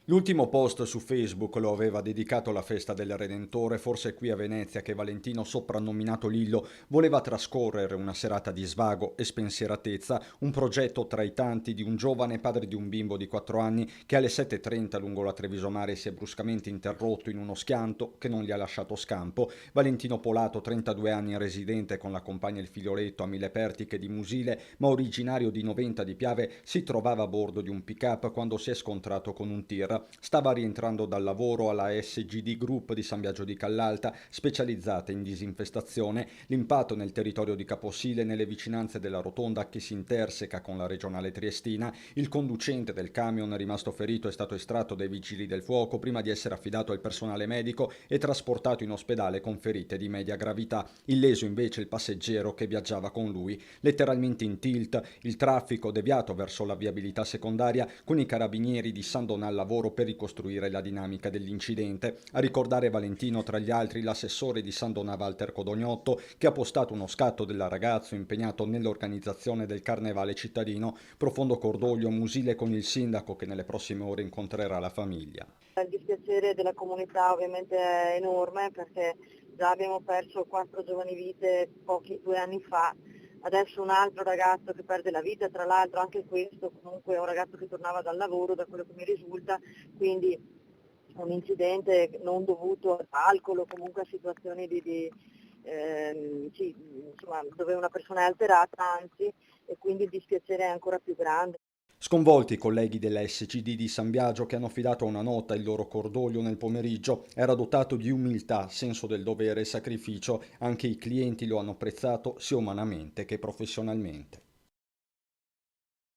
L'ultimo post su Facebook lo aveva dedicato alla festa del Redentore, forse qui a Venezia che Valentino, soprannominato Lillo, voleva trascorrere una serata di svago e spensieratezza, un progetto tra i tanti di un giovane padre di un bimbo di 4 anni che alle 7:30 lungo la Treviso Mare si è bruscamente interrotto in uno schianto che non gli ha lasciato scampo. Valentino Polato, 32 anni, residente con la compagna e il figlioletto a Mille Pertiche di Musile, ma originario di Noventa di Piave, si trovava a bordo di un pick-up quando si è scontrato con un tir. Stava rientrando dal lavoro alla SGD Group di San Biagio di Callalta, specializzata in disinfestazione. L'impatto nel territorio di Caposile, nelle vicinanze della rotonda che si interseca con la regionale triestina. Il conducente del camion rimasto ferito è stato estratto dai vigili del fuoco prima di essere affidato al personale medico e trasportato in ospedale con ferite di media gravità. Illeso invece il passeggero che viaggiava con lui, letteralmente in tilt, il traffico deviato verso la viabilità secondaria con i carabinieri di San Donà al lavoro per ricostruire la dinamica dell'incidente. A ricordare Valentino tra gli altri l'assessore di San Donà Walter Codognotto, che ha postato uno scatto del ragazzo impegnato nell'organizzazione del carnevale cittadino. Profondo cordoglio Musile con il sindaco che nelle prossime ore incontrerà la famiglia. Il dispiacere della comunità ovviamente è enorme perché già abbiamo perso 4 giovani vite 2 anni fa, adesso un altro ragazzo che perde la vita, tra l'altro anche questo comunque è un ragazzo che tornava dal lavoro da quello che mi risulta, quindi un incidente non dovuto ad alcol o comunque a situazioni sì, insomma, dove una persona è alterata anzi, e quindi il dispiacere è ancora più grande. Sconvolti i colleghi della SCD di San Biagio che hanno affidato una nota il loro cordoglio nel pomeriggio, era dotato di umiltà, senso del dovere e sacrificio, anche i clienti lo hanno apprezzato sia umanamente che professionalmente.